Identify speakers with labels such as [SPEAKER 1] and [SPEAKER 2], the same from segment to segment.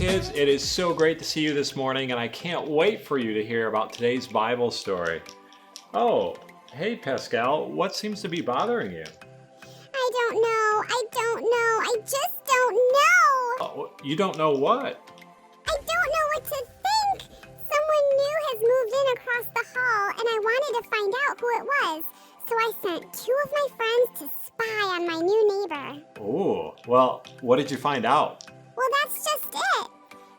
[SPEAKER 1] kids, it is so great to see you this morning, and I can't wait for you to hear about today's Bible story. Oh, hey Pascal, what seems to be bothering you?
[SPEAKER 2] I just don't know.
[SPEAKER 1] Oh, you don't know what?
[SPEAKER 2] I don't know what to think. Someone new has moved in across the hall, and I wanted to find out who it was. So I sent 2 of my friends to spy on my new neighbor.
[SPEAKER 1] Oh, well, what did you find out?
[SPEAKER 2] Well, that's just it.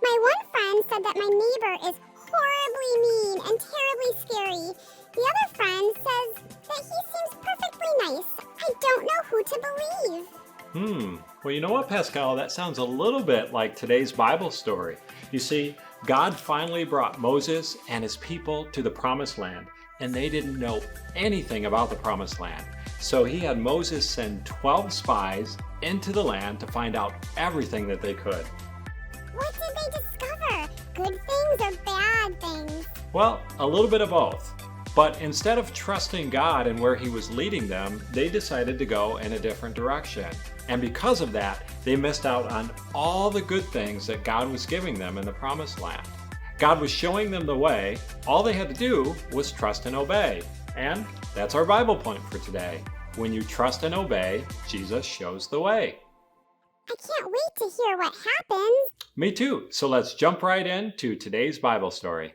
[SPEAKER 2] My one friend said that my neighbor is horribly mean and terribly scary. The other friend says that he seems perfectly nice. I don't know who to believe.
[SPEAKER 1] Well, you know what, Pascal? That sounds a little bit like today's Bible story. You see, God finally brought Moses and his people to the Promised Land, and they didn't know anything about the Promised Land. So he had Moses send 12 spies into the land to find out everything that they could.
[SPEAKER 2] What did they discover? Good things or bad things?
[SPEAKER 1] Well, a little bit of both. But instead of trusting God and where he was leading them, they decided to go in a different direction. And because of that, they missed out on all the good things that God was giving them in the Promised Land. God was showing them the way. All they had to do was trust and obey. And that's our Bible point for today. When you trust and obey, Jesus shows the way.
[SPEAKER 2] I can't wait to hear what happens.
[SPEAKER 1] Me too. So let's jump right into today's Bible story.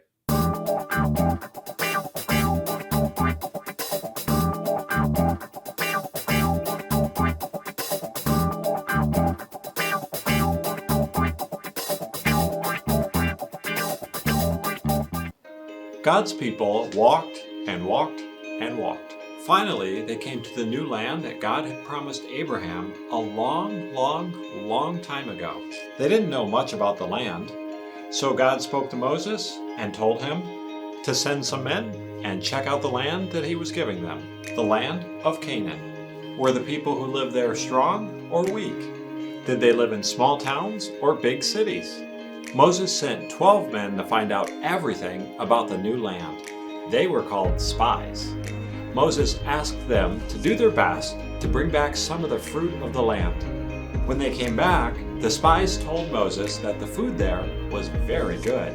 [SPEAKER 1] God's people walked and walked and walked. Finally, they came to the new land that God had promised Abraham a long time ago. They didn't know much about the land, so God spoke to Moses and told him to send some men and check out the land that he was giving them, the land of Canaan. Were the people who lived there strong or weak? Did they live in small towns or big cities? Moses sent 12 men to find out everything about the new land. They were called spies. Moses asked them to do their best to bring back some of the fruit of the land. When they came back, the spies told Moses that the food there was very good.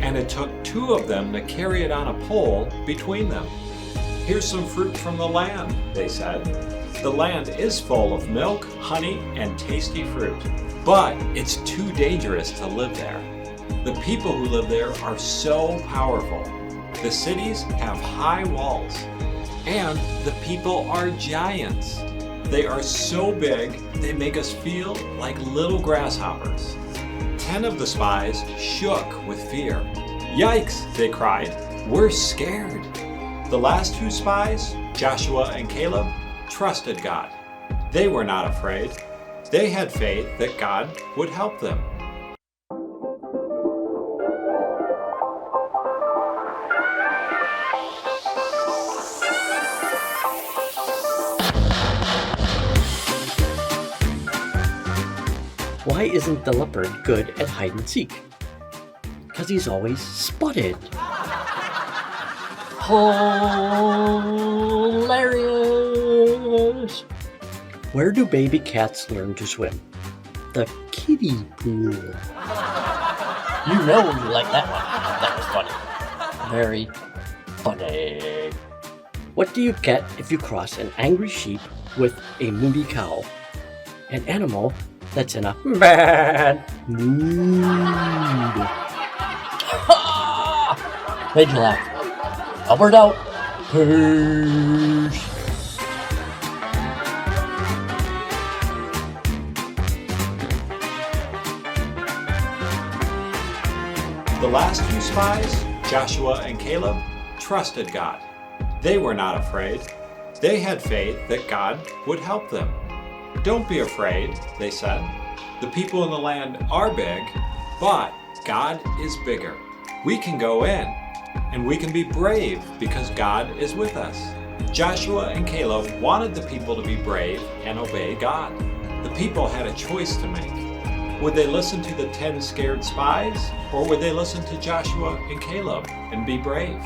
[SPEAKER 1] And it took 2 of them to carry it on a pole between them. "Here's some fruit from the land," they said. "The land is full of milk, honey, and tasty fruit. But it's too dangerous to live there. The people who live there are so powerful. The cities have high walls, and the people are giants. They are so big, they make us feel like little grasshoppers." 10 of the spies shook with fear. "Yikes," they cried, "we're scared." The last 2 spies, Joshua and Caleb, trusted God. They were not afraid. They had faith that God would help them.
[SPEAKER 3] Why isn't the leopard good at hide and seek? Because he's always spotted. Hilarious! Where do baby cats learn to swim? The kiddie pool. You know you like that one. That was funny. Very funny. What do you get if you cross an angry sheep with a moody cow? An animal that's in a bad mood. Made you laugh. Albert out. Peace.
[SPEAKER 1] The last 2 spies, Joshua and Caleb, trusted God. They were not afraid. They had faith that God would help them. "Don't be afraid," they said. "The people in the land are big, but God is bigger. We can go in, and we can be brave because God is with us." Joshua and Caleb wanted the people to be brave and obey God. The people had a choice to make. Would they listen to the 10 scared spies, or would they listen to Joshua and Caleb and be brave?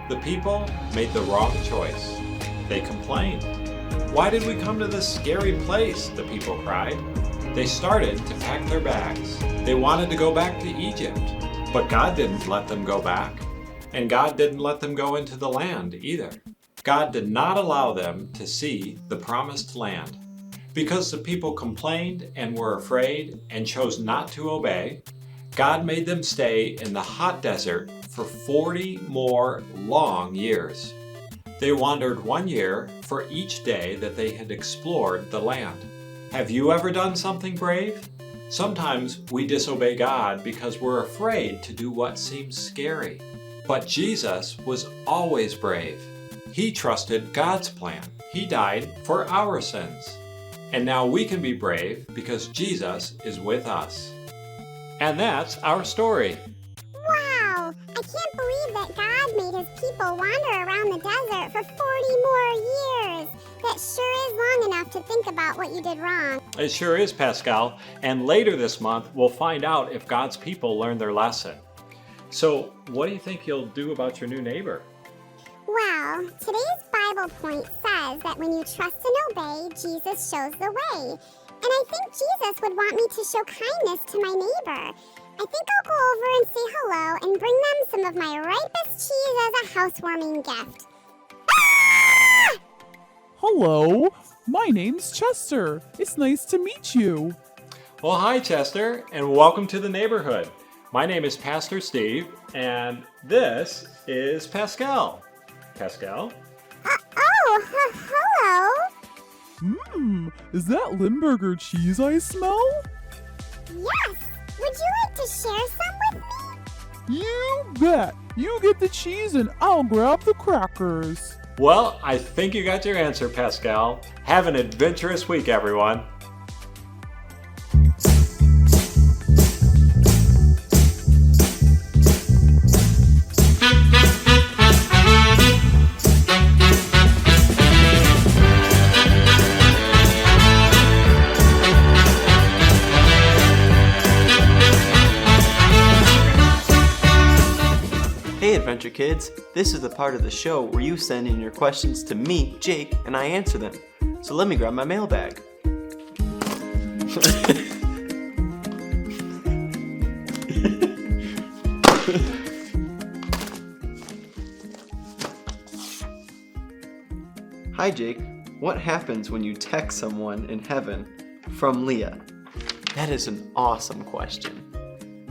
[SPEAKER 1] The people made the wrong choice. They complained. "Why did we come to this scary place?" the people cried. they started to pack their bags. They wanted to go back to Egypt, but God didn't let them go back, and God didn't let them go into the land either. God did not allow them to see the promised land. Because the people complained and were afraid and chose not to obey, God made them stay in the hot desert for 40 more long years. They wandered 1 year for each day that they had explored the land. Have you ever done something brave? Sometimes we disobey God because we're afraid to do what seems scary. But Jesus was always brave. He trusted God's plan. He died for our sins. And now we can be brave because Jesus is with us. And that's our story.
[SPEAKER 2] Wow! I can't believe that God made his people wander around the desert for 40 more years. That sure is long enough to think about what you did wrong.
[SPEAKER 1] It sure is, Pascal. And later this month, we'll find out if God's people learned their lesson. So, what do you think you'll do about your new neighbor?
[SPEAKER 2] Well, today's Bible point says that when you trust and obey, Jesus shows the way. And I think Jesus would want me to show kindness to my neighbor. I think I'll go over and say hello and bring them some of my ripest cheese as a housewarming gift. Ah!
[SPEAKER 4] Hello, my name's Chester. It's nice to meet you.
[SPEAKER 1] Well, hi, Chester, and welcome to the neighborhood. My name is Pastor Steve, and this is Pascal. Pascal?
[SPEAKER 2] Hello?
[SPEAKER 4] Is that Limburger cheese I smell?
[SPEAKER 2] Yes. Would you like to share some with me?
[SPEAKER 4] You bet. You get the cheese and I'll grab the crackers.
[SPEAKER 1] Well, I think you got your answer, Pascal. Have an adventurous week, everyone.
[SPEAKER 5] Hey Adventure Kids, this is the part of the show where you send in your questions to me, Jake, and I answer them. So let me grab my mailbag. Hi Jake, what happens when you text someone in heaven? From Leah. That is an awesome question.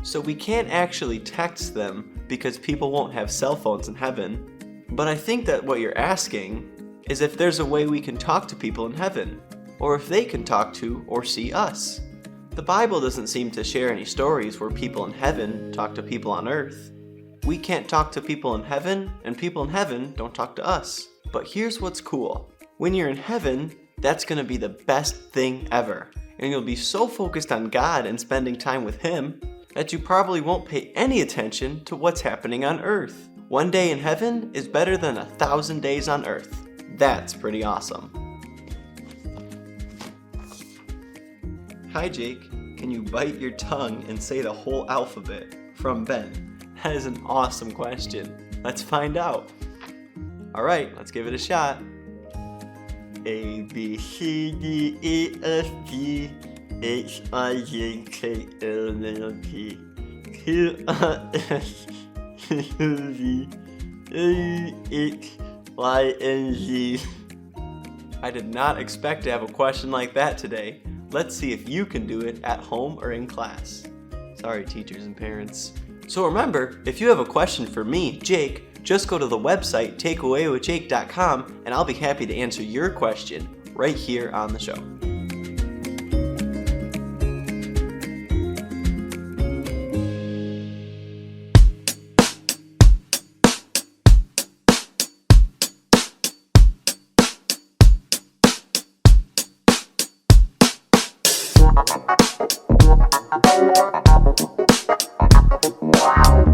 [SPEAKER 5] So we can't actually text them because people won't have cell phones in heaven. But I think that what you're asking is if there's a way we can talk to people in heaven, or if they can talk to or see us. The Bible doesn't seem to share any stories where people in heaven talk to people on earth. We can't talk to people in heaven, and people in heaven don't talk to us. But here's what's cool. When you're in heaven, that's going to be the best thing ever. And you'll be so focused on God and spending time with Him that you probably won't pay any attention to what's happening on earth. 1 day in heaven is better than 1,000 days on earth. That's pretty awesome. Hi Jake, can you bite your tongue and say the whole alphabet? From Ben. That is an awesome question. Let's find out. Alright, let's give it a shot. A, B, C, D, E, F, G, H, I, J, K, L, M, P, Q, R, S, T, U, V, W, X, Y, and Z. I did not expect to have a question like that today. Let's see if you can do it at home or in class. Sorry, teachers and parents. So remember, if you have a question for me, Jake, just go to the website takeawaywithjake.com and I'll be happy to answer your question right here on the show.
[SPEAKER 2] Wow.